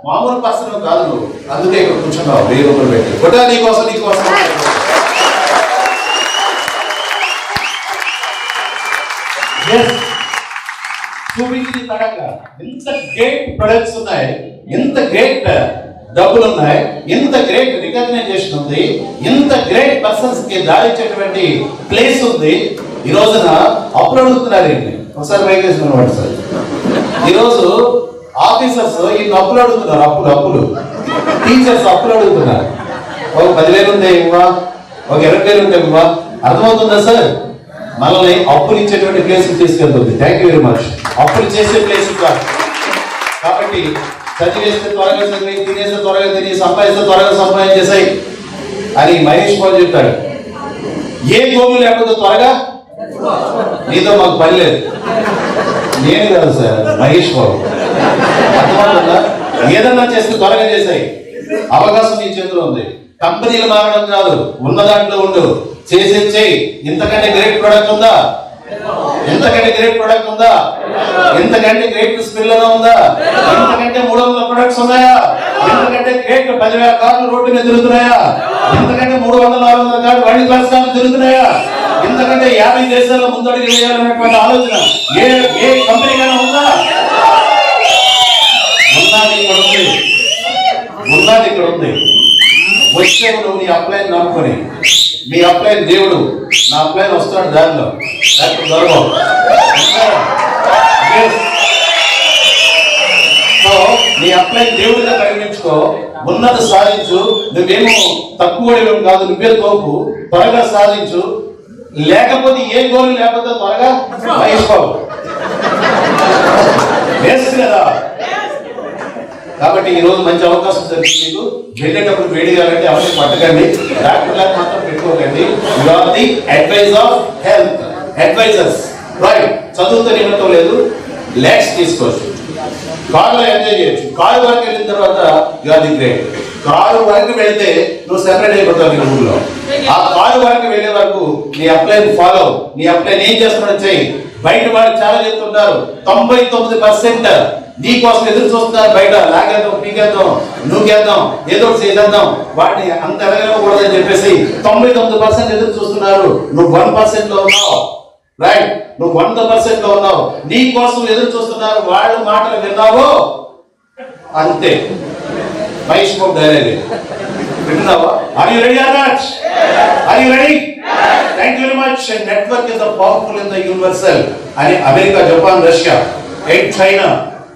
మామూలు పర్సన్ కాదు నువ్వు, అందుకే ఇక్కడ కూర్చున్నావు 1000 రూపాయలు పెట్టి. కొట్టా నీకోసం చూపించింది తడంగా. ఎంత గ్రేట్ ప్రొడక్ట్స్ ఉన్నాయి, ఎంత గ్రేట్ డబ్బులు ఉన్నాయి, ఎంత గ్రేట్ రికగ్నైజేషన్ ఉంది, ఎంత గ్రేట్ పర్సన్స్ కి దారిచ్చేటువంటి ప్లేస్ ఉంది. ఈ రోజున అప్పులు అడుగుతున్నారండి. ఒకసారి వైకేసుకున్నవాడు సార్, ఈరోజు ఆఫీసర్స్ ఈ అప్పులు అడుగుతున్నారు. అప్పులు టీచర్స్ అప్పులు అడుగుతున్నారు. ఒక 10,000 ఉంటే ఇవ్వా, ఒక 20,000 ఉంటే ఇవ్వా. అర్థమవుతుందా సార్? మనల్ని అప్పులు ఇచ్చేటువంటి ప్లేస్ తీసుకెళ్తుంది. Thank you very much. అప్పులు చేసే ప్లేస్ కాదు. కాబట్టి చదివేస్తే త్వరగా చదివి, తినేస్తే త్వరగా తిని, సంపాదిస్తే త్వరగా సంపాదించేసాయి అని మహేష్ బాబు చెప్తాడు. ఏ గోలు లేకపోతే త్వరగా నీతో మాకు పని లేదు. నేను కాదు సార్, మహేష్ బాబు. అర్థమవుతుందా? ఏదన్నా చేస్తే త్వరగా చేసాయి. అవకాశం నీ చేతిలో ఉంది. కంపెనీలు మారడం కాదు, ఉన్న దాంట్లో ఉండు, చేసేయి. ఇంతకంటే గ్రేట్ ప్రొడక్ట్ ఉందా? ఎంతకంటే గ్రేట్ ప్రొడక్ట్ ఉందా? ఎంతకంటే గ్రేట్ స్పిల్ ఉందా? ఎంతకంటే 300 ప్రొడక్ట్స్ ఉన్నాయా? ఎంతకంటే గ్రేట్ 10,000 కార్లు రోడ్డు మీద తిరుగుతున్నాయా? ఎంతకంటే 300-400 కార్లు వరల్డ్ క్లాస్ కార్లు తిరుగుతున్నాయా? ఎంతకంటే 50 దేశాల్లో ముందడుగు వేయాలనేటువంటి ఆలోచన ఏ కంపెనీకైనా ఉందా? ఉన్నది ఇక్కడ ఉంది. వచ్చే నువ్వు నీ అప్లైన్ నమ్ముకొని, మీ అప్లైన్ దేవుడు, నా అప్లైన్ వస్తాడు దారిలో. సో నీ అప్లైన్ దేవుడిగా పరిగణించుకో, ఉన్నది సాధించు. నువ్వేమో తక్కువ కాదు, నువ్వే తోపు, త్వరగా సాధించు. లేకపోతే ఏ గోలు లేకపోతే త్వరగా మహేష్ వేస్ట్ కదా. కాబట్టి ఈ రోజు మంచి అవకాశం దొరికింది మీకు. వెళ్ళేటప్పుడు వేడిగాలంటే అవన్నీ పట్టకండి, డాక్టర్ లాగా మాత్రం పెట్టుకోకండి. You are the advise of health advisers, right? చదువుతో నిమిత్తం లేదు, లెట్స్ తీసుకోవచ్చు. కారులో ఎంజాయ్ చేయొచ్చు. కారు వరకు వెళ్ళిన తర్వాత you are the great. Car వరకు వెళ్తే నువ్వు సెపరేట్ అయిపోతావు నీ ఊళ్ళో. ఆ కారు వరకు వెళ్ళే వరకు నీ అప్లైన్ ఫాలో, నీ అప్లైన్ ఏం చేస్తున్నాడో చెయ్యి. బయట వాళ్ళు చాలా చెప్తుంటారు, 99% నీ కోసం ఎదురు చూస్తున్నారు. బయట లాగేద్దాం, పీకేద్దాం, నూకేద్దాం, ఏదో చేసేద్దాం, వాటిని అంత ఎదగకూడదని చెప్పేసి 99% ఎదురు చూస్తున్నారు. నువ్వు 1% లో ఉన్నావు, రైట్? నువ్వు 100% లో ఉన్నావు. నీ కోసం ఎదురు చూస్తున్నారు. వాళ్ళ మాటలు విన్నావో అంతే. మహేష్ బాబు డైలాగ్ వింటున్నావా? Are you ready or not? Are you ready? Thank you very much. Network is the powerful in the universal అని America, Japan, Russia and China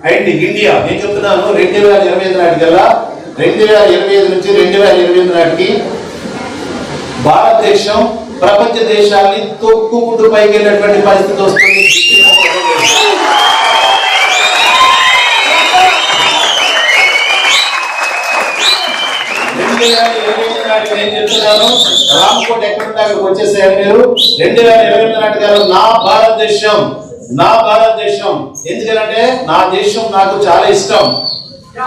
and India. నేను చెప్తున్నాను 2025 నాటికల్లా, 2025 నుంచి 2028 నాటికి భారతదేశం ప్రపంచ దేశాన్ని తొక్కుకుంటూ పైకి వెళ్ళినటువంటి పరిస్థితి వస్తుంది. నేను చెప్తున్నాను, రామ్కోట్ ఎక్కడుంటే అక్కడికి వచ్చేసారు మీరు. 2028 నాటికల్లా నా భారతదేశం ఎందుకంటే నా దేశం నాకు చాలా ఇష్టం.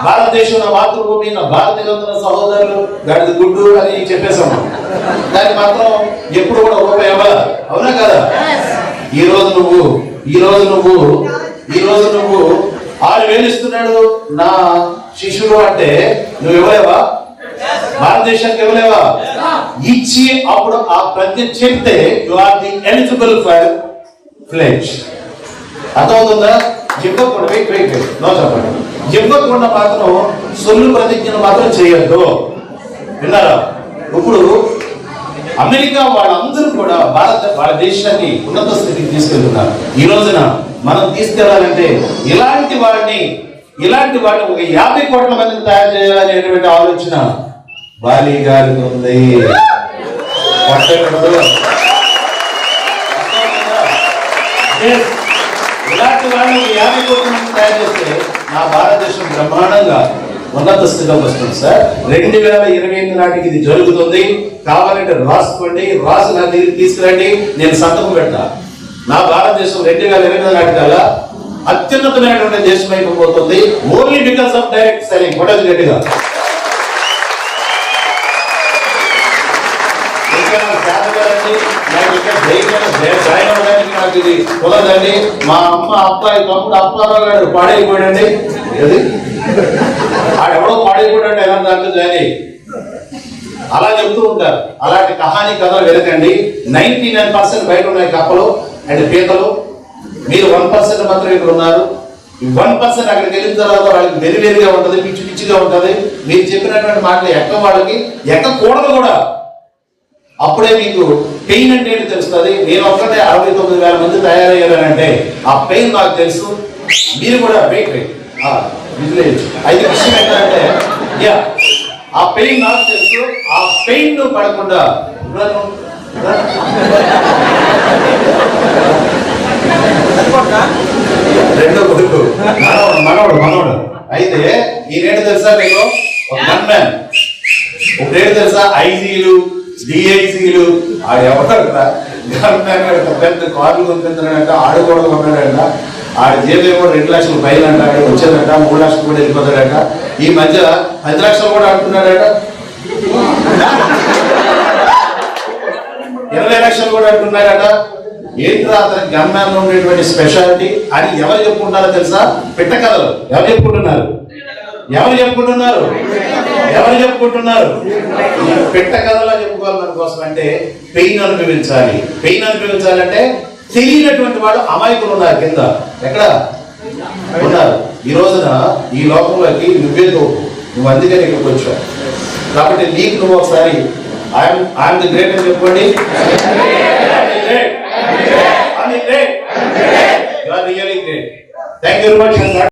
భారతదేశం నా మాతృభూమి, నా భారతీయులందరూ సహోదరులు, గడిది గుడ్డు అని చెప్పేసాము. దానికి మాత్రం ఎప్పుడు కూడా రూపాయి ఇవ్వాలి, అవునా కదా? ఈ రోజు నువ్వు 6,000 ఇస్తున్నాడు నా శిష్యుడు అంటే నువ్వు ఇవ్వలేవా? భారతదేశానికి ఇవ్వలేవా? ఇచ్చి అప్పుడు ఆ ప్రతి చెప్తే you are the eligible for pledge. అర్థమవుతుందా? ఇవ్వకుండా చెప్పండి, ఇవ్వకుండా మాత్రం సొల్లు ప్రతిజ్ఞను మాత్రం చేయొద్దు. విన్నారా? ఇప్పుడు అమెరికా వాళ్ళందరూ కూడా వాళ్ళ దేశాన్ని ఉన్నత స్థితికి తీసుకెళ్తున్నారు. ఈ రోజున మనం తీసుకెళ్లాలంటే ఇలాంటి వాడిని ఒక 50 కోట్ల మందిని తయారు చేయాలనేటువంటి ఆలోచన బాలి గారికి ఉంది. ఇలాంటి వాళ్ళని 50 కోట్ల మంది తయారు చేస్తే నా భారతదేశం బ్రహ్మాండంగా ఉన్నత స్థితిలోకి వస్తుంది సార్. 2028 నాటికి ఇది జరుగుతుంది. కావాలంటే రాసుకోండి, రాసి నా దగ్గరికి తీసుకురండి, నేను సంతకం పెడతా. నా భారతదేశం 2028 నాటికల్లా అత్యున్నతమైనటువంటి దేశం అయిపోతుంది. Only because of direct selling. కొట్టదు గట్టిగా. నాకు ఇది కుదరదండి. మా అమ్మ, అబ్బాయి, తమ్ముడు అప్పారావు గారు పాడైపోయాడండి. ఆడెవడో పాడైపోయాడు ఎలా దాంట్లో జాయిన్ అయ్యి అలా చెప్తూ ఉంటారు. అలాంటి కహానీ కథలు వెనకండి. 99% బయట ఉన్నాయి కప్పలు అండ్ పీతలు. మీరు 1% మాత్రం ఇక్కడ ఉన్నారు. 1% అక్కడికి వెళ్ళిన తర్వాత వాళ్ళకి వెరివేరిగా ఉంటుంది, పిచ్చి పిచ్చిగా ఉంటుంది. మీరు చెప్పినటువంటి మాటలు వాళ్ళకి ఎక్కకూడదు కూడా. అప్పుడే మీకు పెయిన్ అంటే ఏంటి తెలుస్తుంది. నేను ఒక్కటే 69,000 మంది తయారయ్యారంటే ఆ పెయిన్ నాకు తెలుసు. మీరు కూడా వెయిట్ అయితే విషయం ఏంటంటే ఆ పెయిన్ నాకు తెలుసు. ఆ పెయిన్ పడకుండా రెండో కొడుకు మనోడు అయితే ఈయనేంటి తెలుసా మీకు? ఒక గన్మ్యాన్. ఒకటేంటి తెలుసా? ఐజీలు డిఐజీలు ఎవరు గన్మ్యాన్ పెద్ద కార్లు కొనుక్కుంటున్నాడంట, ఆడుకోవడం కొన్నాడంట. ఆడి జేబేమో 2 లక్షల పైన అంటాడు, వచ్చేదంట 3 లక్షలు కూడా వెళ్ళిపోతాడట. ఈ మధ్య 10 లక్షలు కూడా అంటున్నాడట, 20 లక్షలు కూడా అంటున్నాడట. ఏంట్రా అతనికి గన్మ్యాన్ లో ఉండేటువంటి స్పెషాలిటీ అని ఎవరు చెప్పుకుంటారో తెలుసా? పిట్ట కథలు. ఎవరు చెప్పుకుంటున్నారు? పిట్ట కథలో చెప్పుకోవాలి మన కోసం అంటే పెయిన్ అనుభవించాలి. పెయిన్ అనుభవించాలంటే తెలియనటువంటి వాడు అమాయకులు ఉన్నారు కింద. ఎక్కడ ఉన్నారు? ఈ రోజున ఈ లోకంలోకి నువ్వే తోపు. నువ్వు అందుకని ఇక్కడికి వచ్చావు. కాబట్టి నీకు నువ్వు ఒకసారి ఐఎమ్ ది గ్రేట్ అని చెప్పుకోండి. You are really great. Thank you very much.